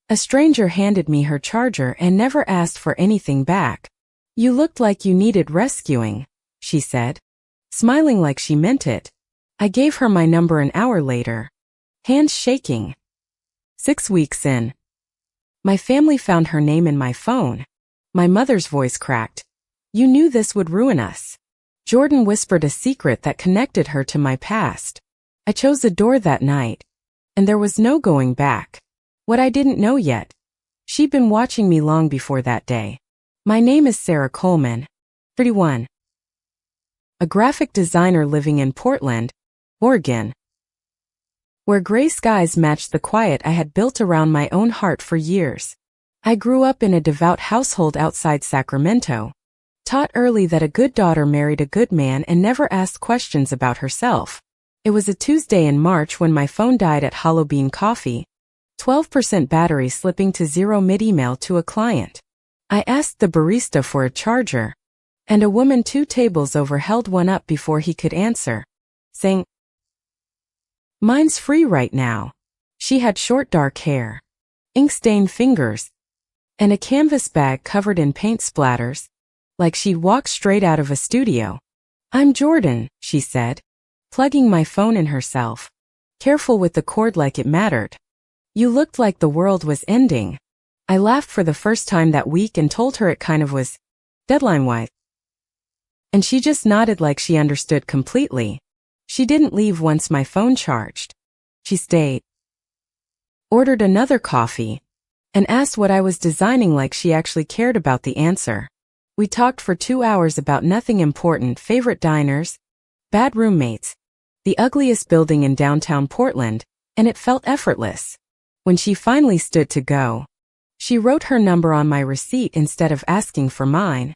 A stranger handed me her charger and never asked for anything back. You looked like you needed rescuing, she said, smiling like she meant it. I gave her my number an hour later. Hands shaking. 6 weeks in. My family found her name in my phone. My mother's voice cracked. You knew this would ruin us. Jordan whispered a secret that connected her to my past. I chose a door that night, and there was no going back. What I didn't know yet. She'd been watching me long before that day. My name is Sarah Coleman, 31. A graphic designer living in Portland, Oregon, where gray skies matched the quiet I had built around my own heart for years. I grew up in a devout household outside Sacramento, taught early that a good daughter married a good man and never asked questions about herself. It was a Tuesday in March when my phone died at Hollow Bean Coffee, 12% battery slipping to 0 mid-email to a client. I asked the barista for a charger, and a woman 2 tables over held one up before he could answer, saying, "Mine's free right now." She had short dark hair, ink-stained fingers, and a canvas bag covered in paint splatters, like she'd walked straight out of a studio. "I'm Jordan," she said, plugging my phone in herself, careful with the cord like it mattered. "You looked like the world was ending." I laughed for the first time that week and told her it kind of was, deadline-wise. And she just nodded like she understood completely. She didn't leave once my phone charged. She stayed, ordered another coffee, and asked what I was designing like she actually cared about the answer. We talked for 2 hours about nothing important: favorite diners, bad roommates, the ugliest building in downtown Portland, and it felt effortless. When she finally stood to go, she wrote her number on my receipt instead of asking for mine,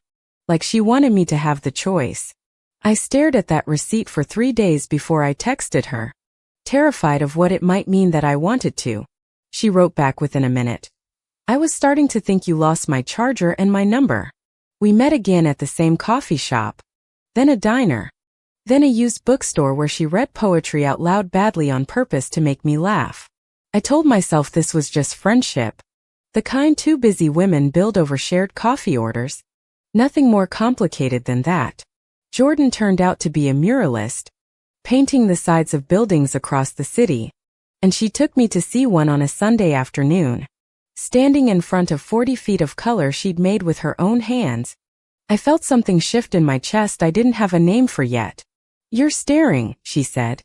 like she wanted me to have the choice. I stared at that receipt for 3 days before I texted her, terrified of what it might mean that I wanted to. She wrote back within a minute. "I was starting to think you lost my charger and my number." We met again at the same coffee shop, then a diner, then a used bookstore where she read poetry out loud badly on purpose to make me laugh. I told myself this was just friendship, the kind 2 busy women build over shared coffee orders. Nothing more complicated than that. Jordan turned out to be a muralist, painting the sides of buildings across the city, and she took me to see one on a Sunday afternoon. Standing in front of 40 feet of color she'd made with her own hands, I felt something shift in my chest I didn't have a name for yet. "You're staring," she said,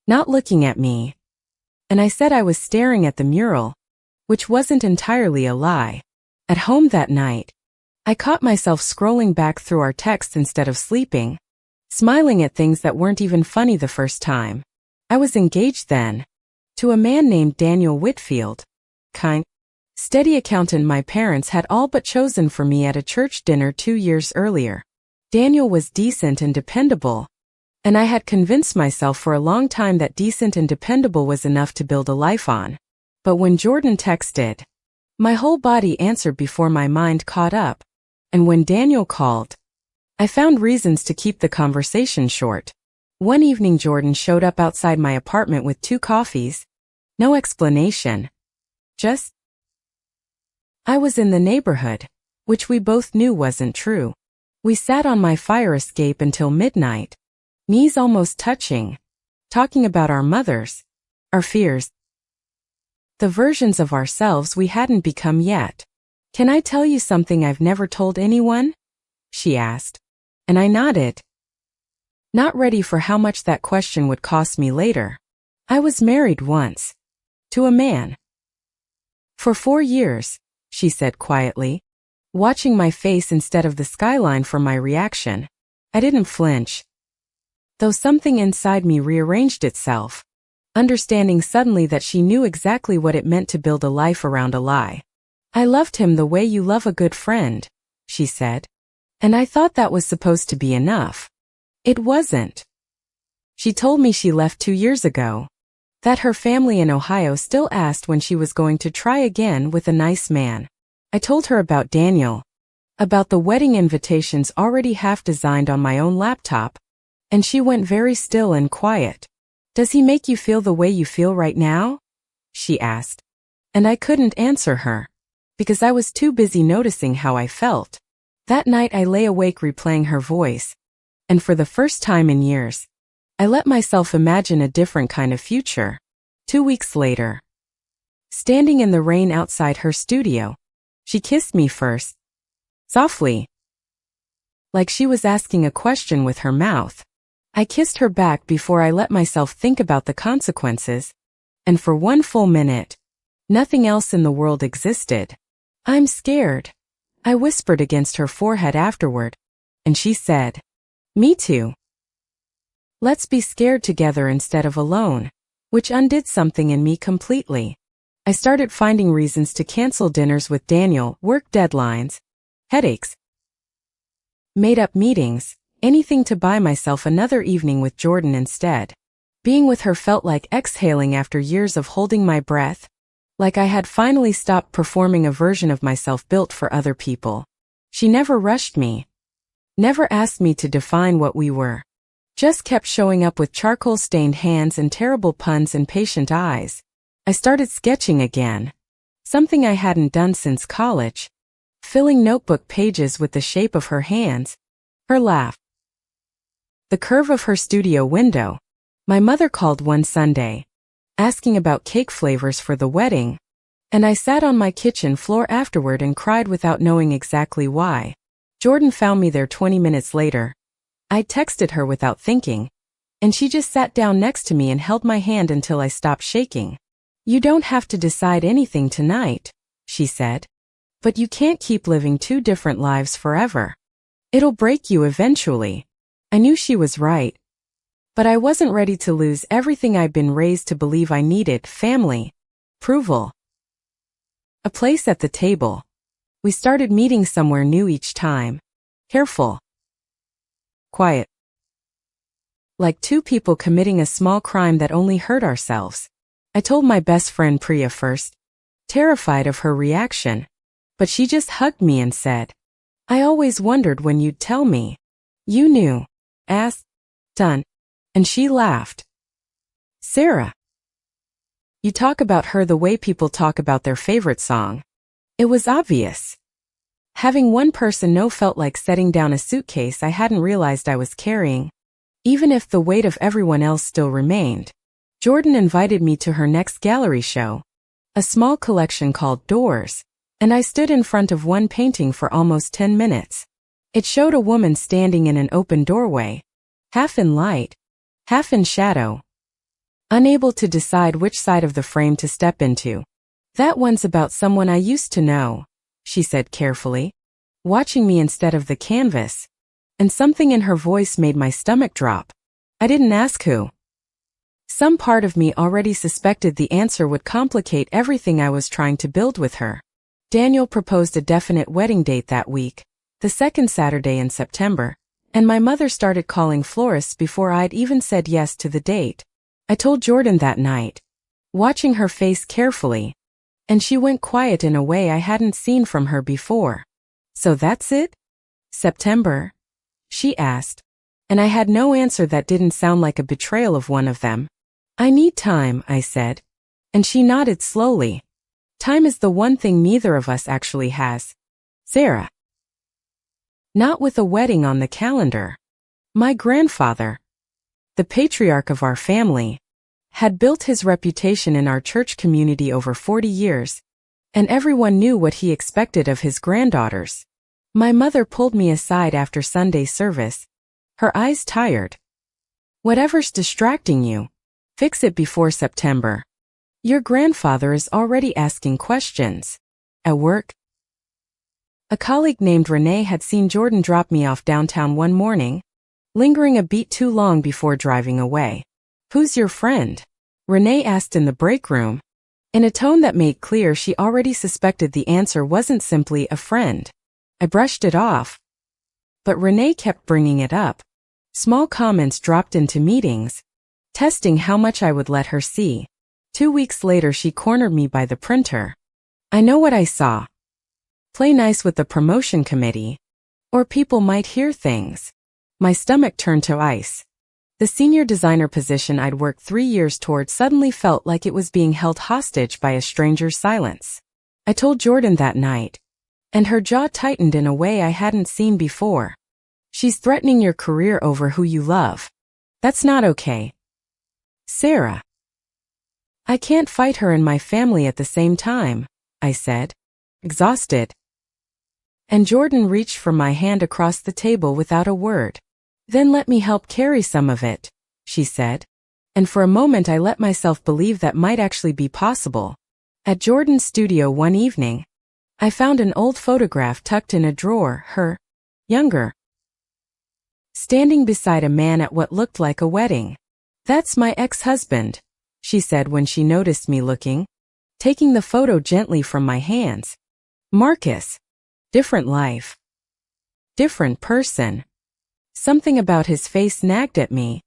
not looking at me. And I said I was staring at the mural, which wasn't entirely a lie. At home that night, I caught myself scrolling back through our texts instead of sleeping, smiling at things that weren't even funny the first time. I was engaged then, to a man named Daniel Whitfield, kind, steady accountant my parents had all but chosen for me at a church dinner 2 years earlier. Daniel was decent and dependable, and I had convinced myself for a long time that decent and dependable was enough to build a life on. But when Jordan texted, my whole body answered before my mind caught up, and when Daniel called, I found reasons to keep the conversation short. One evening Jordan showed up outside my apartment with 2 coffees. No explanation. Just, I was in the neighborhood, which we both knew wasn't true. We sat on my fire escape until midnight, knees almost touching, talking about our mothers, our fears, the versions of ourselves we hadn't become yet. "Can I tell you something I've never told anyone?" she asked, and I nodded, not ready for how much that question would cost me later. I was married once, to a man. For 4 years, she said quietly, watching my face instead of the skyline for my reaction. I didn't flinch, though something inside me rearranged itself, understanding suddenly that she knew exactly what it meant to build a life around a lie. "I loved him the way you love a good friend," she said, and I thought that was supposed to be enough. It wasn't. She told me she left 2 years ago, that her family in Ohio still asked when she was going to try again with a nice man. I told her about Daniel, about the wedding invitations already half designed on my own laptop, and she went very still and quiet. "Does he make you feel the way you feel right now?" she asked. and I couldn't answer her because I was too busy noticing how I felt. That night I lay awake replaying her voice, and for the first time in years, I let myself imagine a different kind of future. 2 weeks later, standing in the rain outside her studio, she kissed me first, softly, like she was asking a question with her mouth. I kissed her back before I let myself think about the consequences, and for 1 full minute, nothing else in the world existed. "I'm scared," I whispered against her forehead afterward, and she said, "Me too. Let's be scared together instead of alone," which undid something in me completely. I started finding reasons to cancel dinners with Daniel, work deadlines, headaches, made-up meetings, anything to buy myself another evening with Jordan instead. Being with her felt like exhaling after years of holding my breath, like I had finally stopped performing a version of myself built for other people. She never rushed me, never asked me to define what we were, just kept showing up with charcoal-stained hands and terrible puns and patient eyes. I started sketching again, something I hadn't done since college, filling notebook pages with the shape of her hands, her laugh, the curve of her studio window. My mother called one Sunday, asking about cake flavors for the wedding, and I sat on my kitchen floor afterward and cried without knowing exactly why. Jordan found me there 20 minutes later. I texted her without thinking, and she just sat down next to me and held my hand until I stopped shaking. "You don't have to decide anything tonight," she said, "but you can't keep living 2 different lives forever. It'll break you eventually." I knew she was right, but I wasn't ready to lose everything I'd been raised to believe I needed: family, approval, a place at the table. We started meeting somewhere new each time. Careful, quiet, like 2 people committing a small crime that only hurt ourselves. I told my best friend Priya first, terrified of her reaction, but she just hugged me and said, "I always wondered when you'd tell me. You knew." Asked, done. And she laughed. "Sarah, you talk about her the way people talk about their favorite song." It was obvious. Having one person know felt like setting down a suitcase I hadn't realized I was carrying, even if the weight of everyone else still remained. Jordan invited me to her next gallery show, a small collection called Doors, and I stood in front of one painting for almost 10 minutes. It showed a woman standing in an open doorway, half in light, half in shadow, unable to decide which side of the frame to step into. "That one's about someone I used to know," she said carefully, watching me instead of the canvas, and something in her voice made my stomach drop. I didn't ask who. Some part of me already suspected the answer would complicate everything I was trying to build with her. Daniel proposed a definite wedding date that week, the 2nd Saturday in September, and my mother started calling florists before I'd even said yes to the date. I told Jordan that night, watching her face carefully, and she went quiet in a way I hadn't seen from her before. "So that's it? September?" she asked, and I had no answer that didn't sound like a betrayal of one of them. "I need time," I said, and she nodded slowly. "Time is the one thing neither of us actually has, Sarah. Not with a wedding on the calendar." My grandfather, the patriarch of our family, had built his reputation in our church community over 40 years, and everyone knew what he expected of his granddaughters. My mother pulled me aside after Sunday service, her eyes tired. "Whatever's distracting you, fix it before September. Your grandfather is already asking questions." At work, a colleague named Renee had seen Jordan drop me off downtown one morning, lingering a beat too long before driving away. "Who's your friend?" Renee asked in the break room, in a tone that made clear she already suspected the answer wasn't simply a friend. I brushed it off, but Renee kept bringing it up. Small comments dropped into meetings, testing how much I would let her see. 2 weeks later she cornered me by the printer. "I know what I saw. Play nice with the promotion committee, or people might hear things." My stomach turned to ice. The senior designer position I'd worked 3 years toward suddenly felt like it was being held hostage by a stranger's silence. I told Jordan that night, and her jaw tightened in a way I hadn't seen before. She's threatening your career over who you love. That's not okay. Sarah. I can't fight her and my family at the same time, I said, exhausted. And Jordan reached for my hand across the table without a word. Then let me help carry some of it, she said. And for a moment I let myself believe that might actually be possible. At Jordan's studio one evening, I found an old photograph tucked in a drawer, her, younger, standing beside a man at what looked like a wedding. That's my ex-husband, she said when she noticed me looking, taking the photo gently from my hands. Marcus. Different life. Different person. Something about his face nagged at me,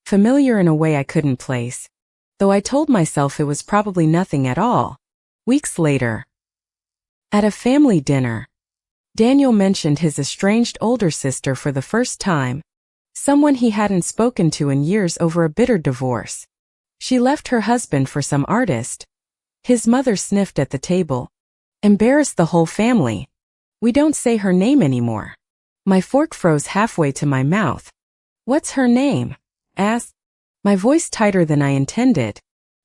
familiar in a way I couldn't place, though I told myself it was probably nothing at all. Weeks later, at a family dinner, Daniel mentioned his estranged older sister for the first time, someone he hadn't spoken to in years over a bitter divorce. She left her husband for some artist. His mother sniffed at the table, embarrassed the whole family. We don't say her name anymore. My fork froze halfway to my mouth. What's her name? Asked, my voice tighter than I intended,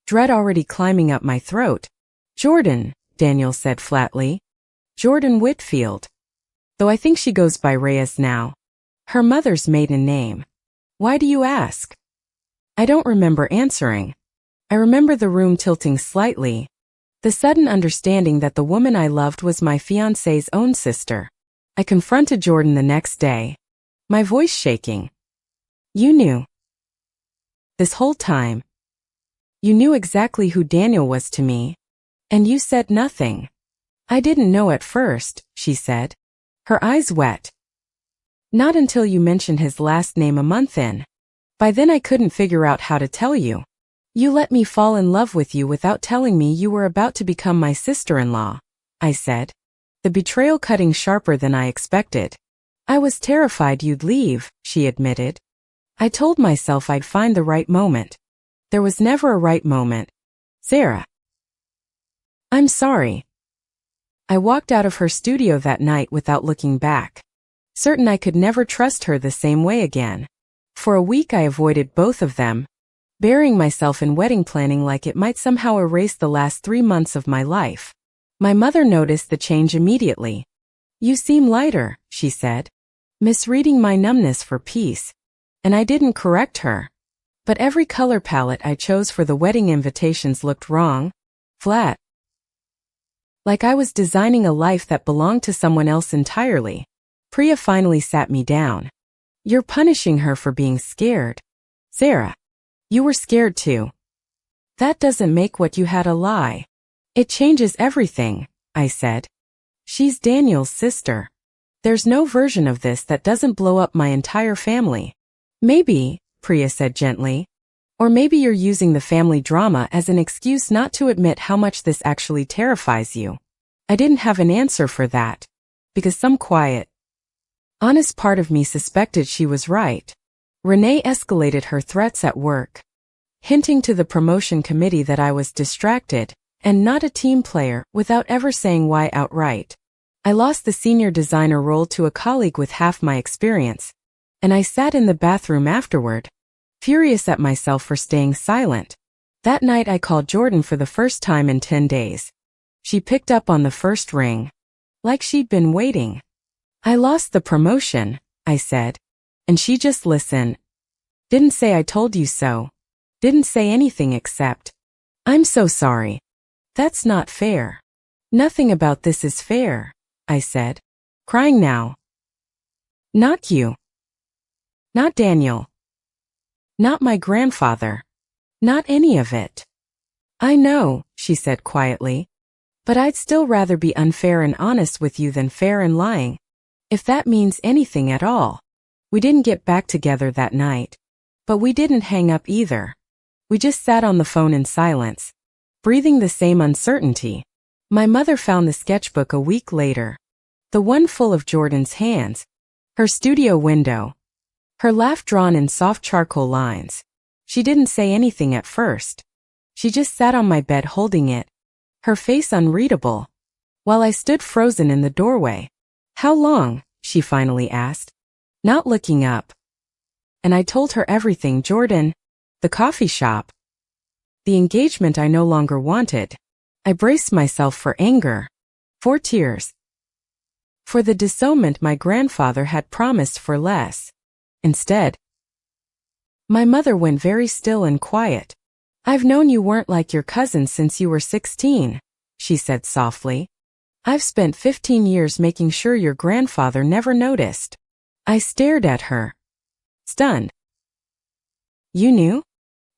dread already climbing up my throat. Jordan, Daniel said flatly. Jordan Whitfield. Though I think she goes by Reyes now. Her mother's maiden name. Why do you ask? I don't remember answering. I remember the room tilting slightly, the sudden understanding that the woman I loved was my fiancé's own sister. I confronted Jordan the next day, my voice shaking. You knew. This whole time. You knew exactly who Daniel was to me, and you said nothing. I didn't know at first, she said, her eyes wet. Not until you mentioned his last name a month in. By then I couldn't figure out how to tell you. You let me fall in love with you without telling me you were about to become my sister-in-law, I said, the betrayal cutting sharper than I expected. I was terrified you'd leave, she admitted. I told myself I'd find the right moment. There was never a right moment. Sarah. I'm sorry. I walked out of her studio that night without looking back, certain I could never trust her the same way again. For a week I avoided both of them, burying myself in wedding planning like it might somehow erase the last 3 months of my life. My mother noticed the change immediately. You seem lighter, she said, misreading my numbness for peace. And I didn't correct her. But every color palette I chose for the wedding invitations looked wrong, flat. Like I was designing a life that belonged to someone else entirely. Priya finally sat me down. You're punishing her for being scared. Sarah. You were scared too. That doesn't make what you had a lie. It changes everything, I said. She's Daniel's sister. There's no version of this that doesn't blow up my entire family. Maybe, Priya said gently. Or maybe you're using the family drama as an excuse not to admit how much this actually terrifies you. I didn't have an answer for that, because some quiet, honest part of me suspected she was right. Renee escalated her threats at work, hinting to the promotion committee that I was distracted and not a team player without ever saying why outright. I lost the senior designer role to a colleague with half my experience, and I sat in the bathroom afterward, furious at myself for staying silent. That night I called Jordan for the first time in 10 days. She picked up on the first ring, like she'd been waiting. I lost the promotion, I said. And she just listened. Didn't say I told you so. Didn't say anything except, I'm so sorry. That's not fair. Nothing about this is fair, I said, crying now. Not you. Not Daniel. Not my grandfather. Not any of it. I know, she said quietly. But I'd still rather be unfair and honest with you than fair and lying. If that means anything at all. We didn't get back together that night. But we didn't hang up either. We just sat on the phone in silence, breathing the same uncertainty. My mother found the sketchbook a week later. The one full of Jordan's hands. Her studio window. her laugh drawn in soft charcoal lines. She didn't say anything at first. She just sat on my bed holding it, her face unreadable, while I stood frozen in the doorway. "How long?" she finally asked, not looking up. And I told her everything: Jordan, the coffee shop, the engagement I no longer wanted. I braced myself for anger, for tears, for the disownment my grandfather had promised for less. Instead, my mother went very still and quiet. "I've known you weren't like your cousins since you were 16, she said softly. "I've spent 15 years making sure your grandfather never noticed." I stared at her, stunned. "You knew?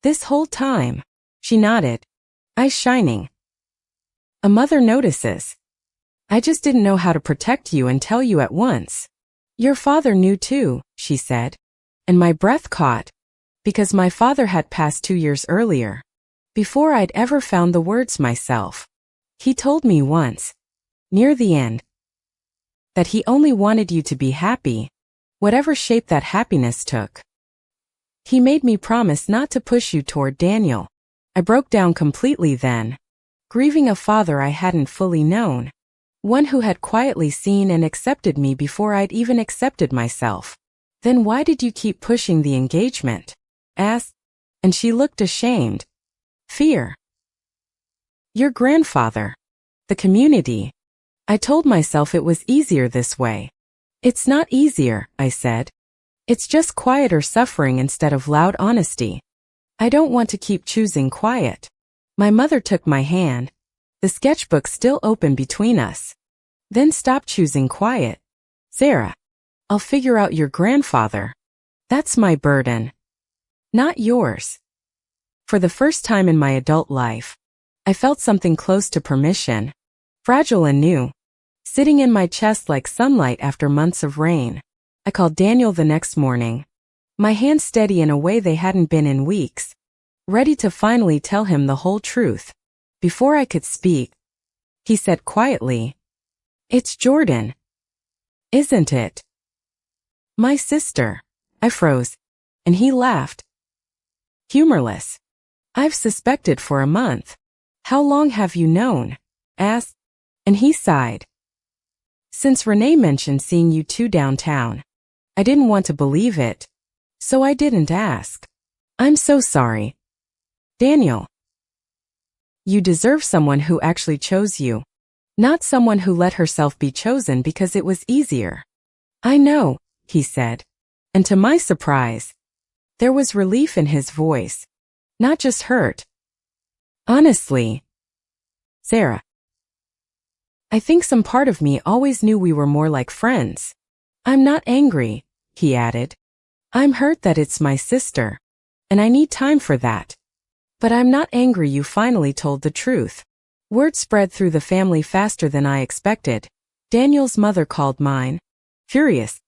This whole time?" She nodded, eyes shining. "A mother notices. I just didn't know how to protect you and tell you at once." "Your father knew too," she said, and my breath caught, because my father had passed 2 years earlier, before I'd ever found the words myself. He told me once, near the end, that he only wanted you to be happy, whatever shape that happiness took. He made me promise not to push you toward Daniel. I broke down completely then, grieving a father I hadn't fully known, one who had quietly seen and accepted me before I'd even accepted myself. "Then why did you keep pushing the engagement?" asked, and she looked ashamed. "Fear. Your grandfather. The community." I told myself it was easier this way. "It's not easier," I said. "It's just quieter suffering instead of loud honesty. I don't want to keep choosing quiet." My mother took my hand, the sketchbook still open between us. "Then stop choosing quiet. Sarah, I'll figure out your grandfather. That's my burden, not yours." For the first time in my adult life, I felt something close to permission, fragile and new, sitting in my chest like sunlight after months of rain. I called Daniel the next morning, my hands steady in a way they hadn't been in weeks, ready to finally tell him the whole truth. Before I could speak, he said quietly, "It's Jordan, isn't it?" "My sister." I froze, and he laughed. Humorless. "I've suspected for a month." "How long have you known?" asked, and he sighed. "Since Renee mentioned seeing you two downtown. I didn't want to believe it, so I didn't ask." "I'm so sorry, Daniel. You deserve someone who actually chose you, not someone who let herself be chosen because it was easier." "I know," he said, and to my surprise, there was relief in his voice, not just hurt. "Honestly, Sarah, I think some part of me always knew we were more like friends. I'm not angry," he added. "I'm hurt that it's my sister, and I need time for that. But I'm not angry you finally told the truth." Word spread through the family faster than I expected. Daniel's mother called mine, furious,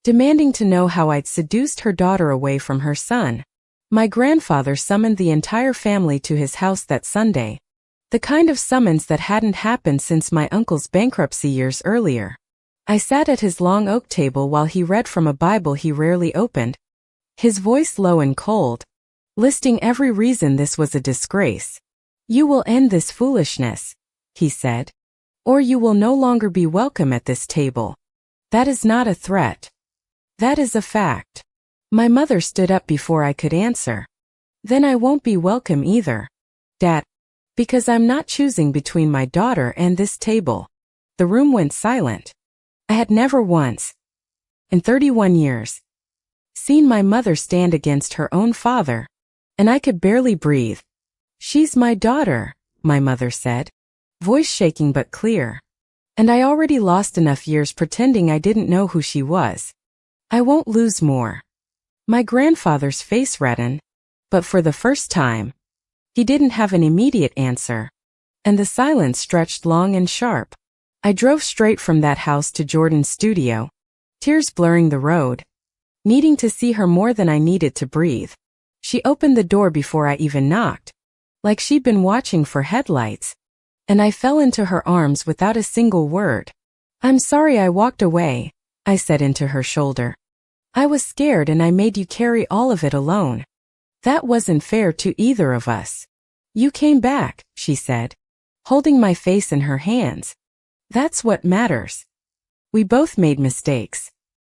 demanding to know how I'd seduced her daughter away from her son. My grandfather summoned the entire family to his house that Sunday, the kind of summons that hadn't happened since my uncle's bankruptcy years earlier. I sat at his long oak table while he read from a Bible he rarely opened, his voice low and cold, listing every reason this was a disgrace. "You will end this foolishness," he said, "or you will no longer be welcome at this table." That is not a threat. That is a fact. My mother stood up before I could answer. "Then I won't be welcome either, Dad, because I'm not choosing between my daughter and this table." The room went silent. I had never once, in 31 years, seen my mother stand against her own father, and I could barely breathe. "She's my daughter," my mother said, voice shaking but clear. "And I already lost enough years pretending I didn't know who she was. I won't lose more." My grandfather's face reddened, but for the first time, he didn't have an immediate answer, and the silence stretched long and sharp. I drove straight from that house to Jordan's studio, tears blurring the road, needing to see her more than I needed to breathe. She opened the door before I even knocked, like she'd been watching for headlights, and I fell into her arms without a single word. "I'm sorry I walked away," I said into her shoulder. I was scared and I made you carry all of it alone. That wasn't fair to either of us. You came back, she said, holding my face in her hands. That's what matters. We both made mistakes.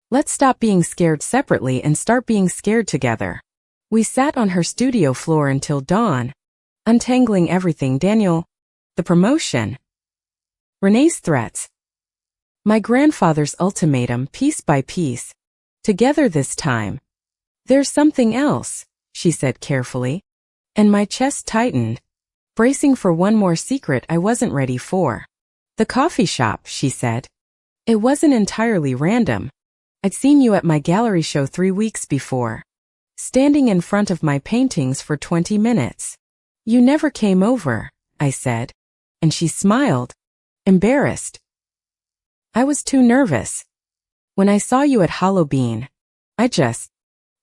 Let's stop being scared separately and start being scared together. We sat on her studio floor until dawn, untangling everything. Daniel, the promotion, Renee's threats, my grandfather's ultimatum, piece by piece. Together this time. There's something else, she said carefully, and my chest tightened, bracing for one more secret I wasn't ready for. The coffee shop, she said. It wasn't entirely random. I'd seen you at my gallery show 3 weeks before, standing in front of my paintings for 20 minutes. You never came over, I said, and she smiled, embarrassed. I was too nervous. When I saw you at Halloween, I just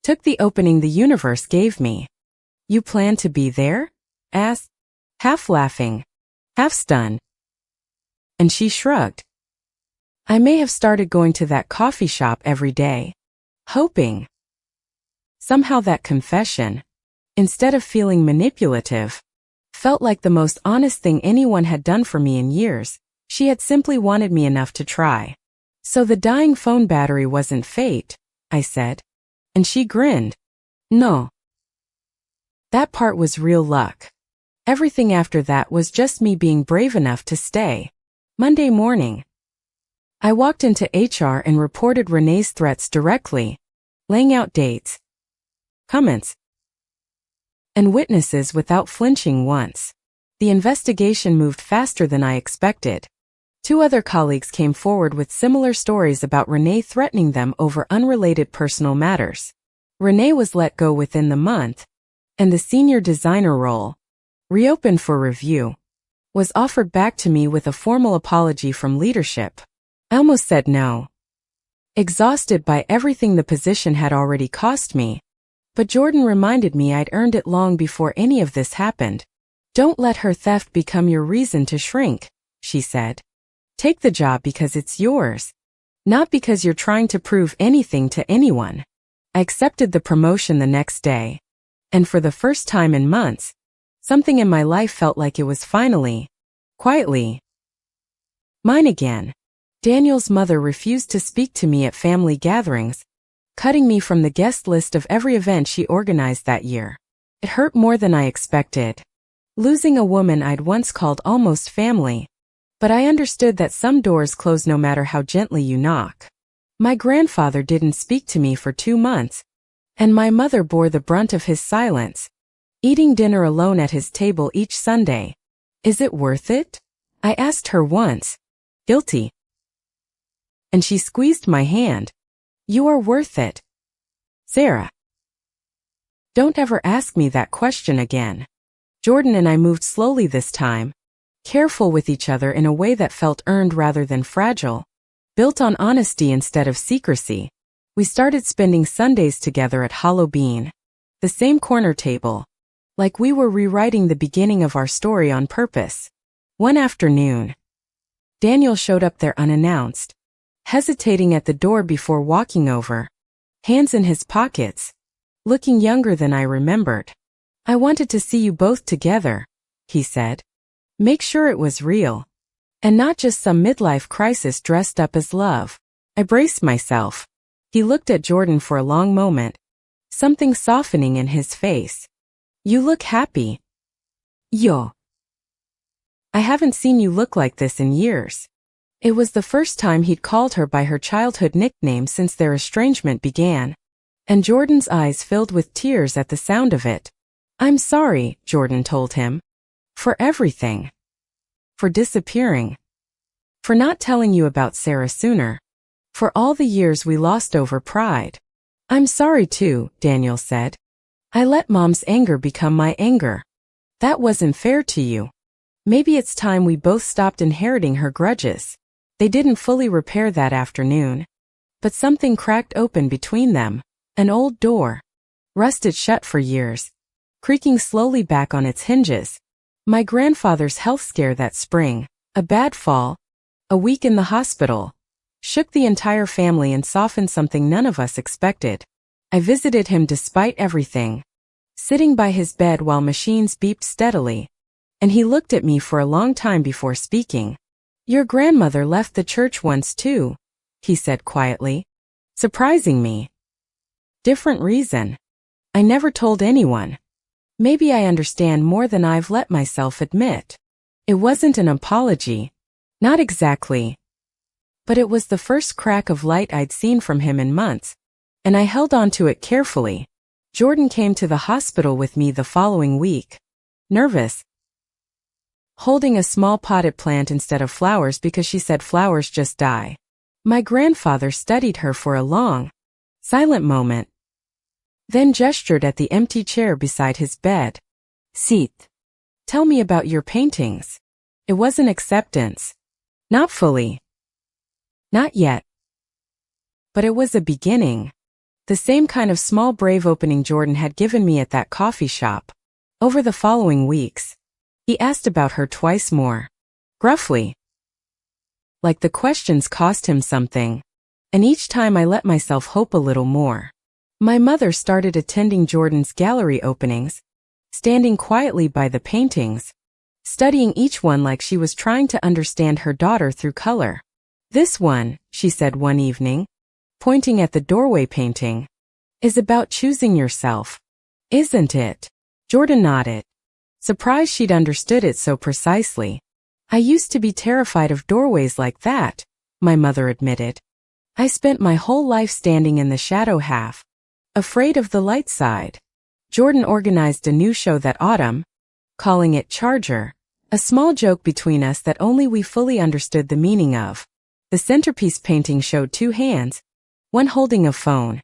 took the opening the universe gave me. You plan to be there? Asked, half laughing, half stunned. And she shrugged. I may have started going to that coffee shop every day, hoping. Somehow that confession, instead of feeling manipulative, felt like the most honest thing anyone had done for me in years. She had simply wanted me enough to try. So the dying phone battery wasn't fate, I said. And she grinned. No. That part was real luck. Everything after that was just me being brave enough to stay. Monday morning, I walked into HR and reported Renee's threats directly, laying out dates, comments, and witnesses without flinching once. The investigation moved faster than I expected. 2 other colleagues came forward with similar stories about Renee threatening them over unrelated personal matters. Renee was let go within the month, and the senior designer role, reopened for review, was offered back to me with a formal apology from leadership. I almost said no, exhausted by everything the position had already cost me, but Jordan reminded me I'd earned it long before any of this happened. Don't let her theft become your reason to shrink, she said. Take the job because it's yours, not because you're trying to prove anything to anyone. I accepted the promotion the next day, and for the first time in months, something in my life felt like it was finally, quietly, mine again. Daniel's mother refused to speak to me at family gatherings, cutting me from the guest list of every event she organized that year. It hurt more than I expected, losing a woman I'd once called almost family. But I understood that some doors close no matter how gently you knock. My grandfather didn't speak to me for 2 months, and my mother bore the brunt of his silence, eating dinner alone at his table each Sunday. Is it worth it? I asked her once, guilty. And she squeezed my hand. You are worth it, Sarah. Don't ever ask me that question again. Jordan and I moved slowly this time, careful with each other in a way that felt earned rather than fragile, built on honesty instead of secrecy. We started spending Sundays together at Halloween, the same corner table, like we were rewriting the beginning of our story on purpose. One afternoon, Daniel showed up there unannounced, hesitating at the door before walking over, hands in his pockets, looking younger than I remembered. I wanted to see you both together, he said. Make sure it was real, and not just some midlife crisis dressed up as love. I braced myself. He looked at Jordan for a long moment, something softening in his face. You look happy. Yo. I haven't seen you look like this in years. It was the first time he'd called her by her childhood nickname since their estrangement began, and Jordan's eyes filled with tears at the sound of it. I'm sorry, Jordan told him. For everything. For disappearing. For not telling you about Sarah sooner. For all the years we lost over pride. I'm sorry too, Daniel said. I let Mom's anger become my anger. That wasn't fair to you. Maybe it's time we both stopped inheriting her grudges. They didn't fully repair that afternoon. But something cracked open between them. An old door. Rusted shut for years. Creaking slowly back on its hinges. My grandfather's health scare that spring, a bad fall, a week in the hospital, shook the entire family and softened something none of us expected. I visited him despite everything, sitting by his bed while machines beeped steadily, and he looked at me for a long time before speaking. "Your grandmother left the church once too," he said quietly, surprising me. "Different reason. I never told anyone. Maybe I understand more than I've let myself admit." It wasn't an apology. Not exactly. But it was the first crack of light I'd seen from him in months, and I held on to it carefully. Jordan came to the hospital with me the following week. Nervous. Holding a small potted plant instead of flowers because she said flowers just die. My grandfather studied her for a long, silent moment, then gestured at the empty chair beside his bed. "Sit. Tell me about your paintings." It wasn't acceptance. Not fully. Not yet. But it was a beginning. The same kind of small brave opening Jordan had given me at that coffee shop. Over the following weeks, he asked about her twice more. Gruffly. Like the questions cost him something. And each time I let myself hope a little more. My mother started attending Jordan's gallery openings, standing quietly by the paintings, studying each one like she was trying to understand her daughter through color. "This one," she said one evening, pointing at the doorway painting, "is about choosing yourself. Isn't it?" Jordan nodded, surprised she'd understood it so precisely. "I used to be terrified of doorways like that," my mother admitted. "I spent my whole life standing in the shadow half, afraid of the light side." Jordan organized a new show that autumn, calling it Charger, a small joke between us that only we fully understood the meaning of. The centerpiece painting showed two hands, one holding a phone,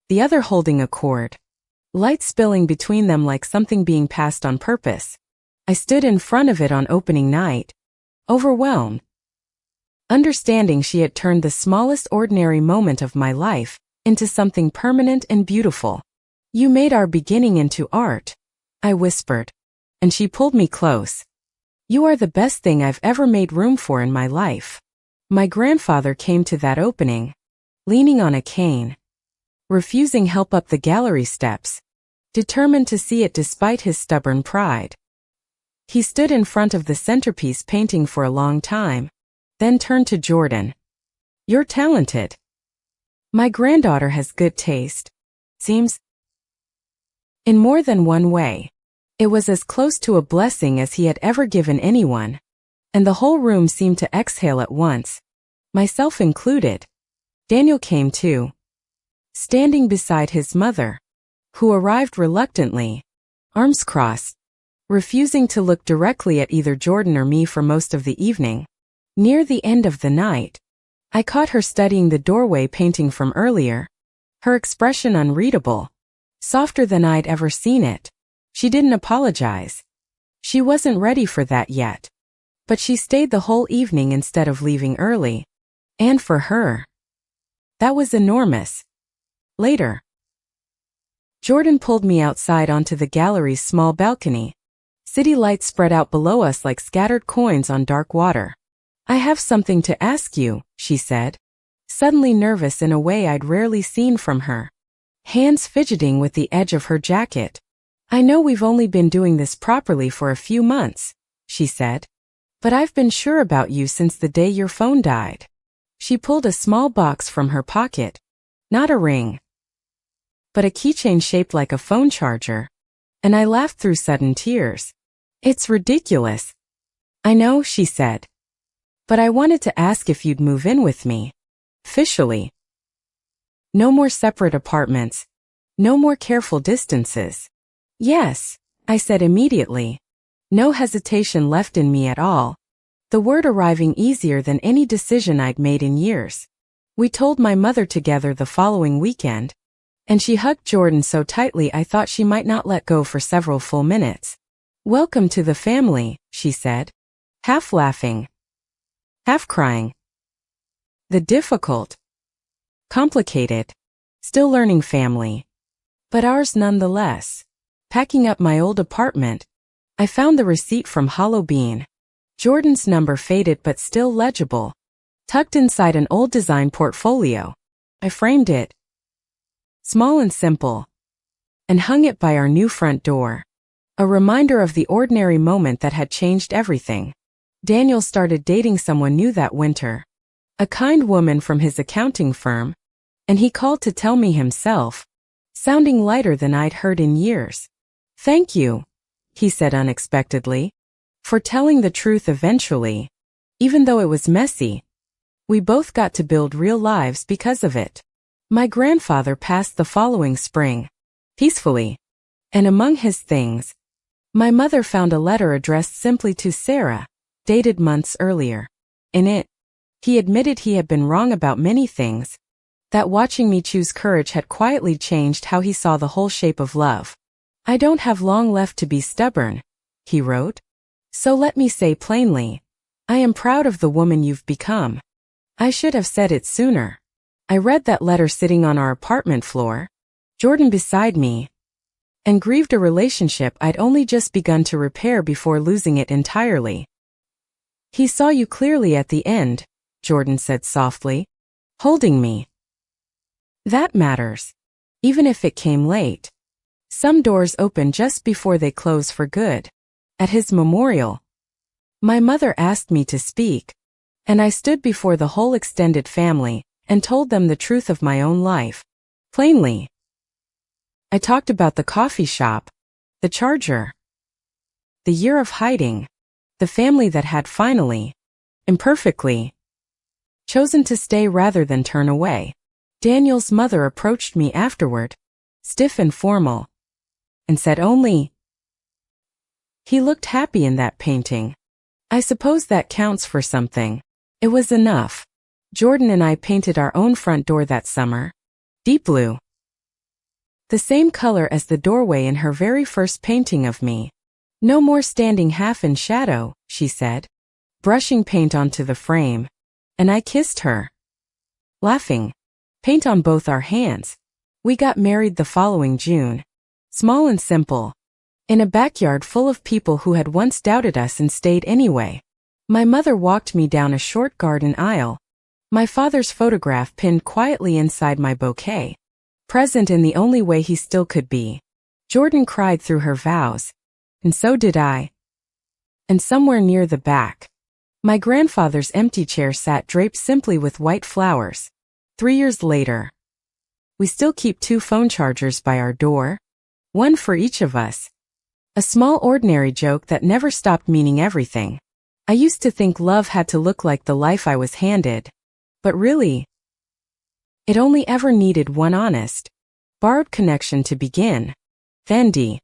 the other holding a cord, light spilling between them like something being passed on purpose. I stood in front of it on opening night, overwhelmed, understanding she had turned the smallest ordinary moment of my life into something permanent and beautiful. "You made our beginning into art," I whispered, and she pulled me close. "You are the best thing I've ever made room for in my life." My grandfather came to that opening, leaning on a cane, refusing help up the gallery steps, determined to see it despite his stubborn pride. He stood in front of the centerpiece painting for a long time, then turned to Jordan. "You're talented. My granddaughter has good taste. Seems." In more than one way, it was as close to a blessing as he had ever given anyone, and the whole room seemed to exhale at once, myself included. Daniel came too, standing beside his mother, who arrived reluctantly, arms crossed, refusing to look directly at either Jordan or me for most of the evening. Near the end of the night, I caught her studying the doorway painting from earlier, her expression unreadable, softer than I'd ever seen it. She didn't apologize. She wasn't ready for that yet. But she stayed the whole evening instead of leaving early. And for her, that was enormous. Later, Jordan pulled me outside onto the gallery's small balcony. City lights spread out below us like scattered coins on dark water. "I have something to ask you," she said, suddenly nervous in a way I'd rarely seen from her, hands fidgeting with the edge of her jacket. "I know we've only been doing this properly for a few months," she said, "but I've been sure about you since the day your phone died." She pulled a small box from her pocket, not a ring, but a keychain shaped like a phone charger, and I laughed through sudden tears. "It's ridiculous." "I know," she said, "but I wanted to ask if you'd move in with me. Officially. No more separate apartments. No more careful distances." "Yes," I said immediately. No hesitation left in me at all, the word arriving easier than any decision I'd made in years. We told my mother together the following weekend, and she hugged Jordan so tightly I thought she might not let go for several full minutes. "Welcome to the family," she said, half laughing, half crying. The difficult, complicated, still learning family, but ours nonetheless. Packing up my old apartment, I found the receipt from Hollow Bean. Jordan's number faded but still legible. tucked inside an old design portfolio. I framed it, small and simple, and hung it by our new front door. A reminder of the ordinary moment that had changed everything. Daniel started dating someone new that winter. A kind woman from his accounting firm, and he called to tell me himself, sounding lighter than I'd heard in years. "Thank you," he said unexpectedly, "for telling the truth eventually. Even though it was messy, we both got to build real lives because of it." My grandfather passed the following spring, peacefully, and among his things, my mother found a letter addressed simply to Sarah, dated months earlier. In it, he admitted he had been wrong about many things, that watching me choose courage had quietly changed how he saw the whole shape of love. "I don't have long left to be stubborn," he wrote. "So let me say plainly, I am proud of the woman you've become. I should have said it sooner." I read that letter sitting on our apartment floor, Jordan beside me, and grieved a relationship I'd only just begun to repair before losing it entirely. "He saw you clearly at the end," Jordan said softly, holding me. "That matters. Even if it came late. Some doors open just before they close for good." At his memorial, my mother asked me to speak, and I stood before the whole extended family and told them the truth of my own life, plainly. I talked about the coffee shop, the charger, the year of hiding, the family that had finally, imperfectly, chosen to stay rather than turn away. Daniel's mother approached me afterward, stiff and formal, and said only, "He looked happy in that painting. I suppose that counts for something." It was enough. Jordan and I painted our own front door that summer, deep blue, the same color as the doorway in her very first painting of me. "No more standing half in shadow," she said, brushing paint onto the frame, and I kissed her, laughing. Paint on both our hands. We got married the following June, small and simple, in a backyard full of people who had once doubted us and stayed anyway. My mother walked me down a short garden aisle, my father's photograph pinned quietly inside my bouquet, present in the only way he still could be. Jordan cried through her vows, and so did I. And somewhere near the back, my grandfather's empty chair sat draped simply with white flowers. 3 years later, we still keep 2 phone chargers by our door, one for each of us. A small ordinary joke that never stopped meaning everything. I used to think love had to look like the life I was handed, but really, it only ever needed one honest, borrowed connection to begin. Fendi.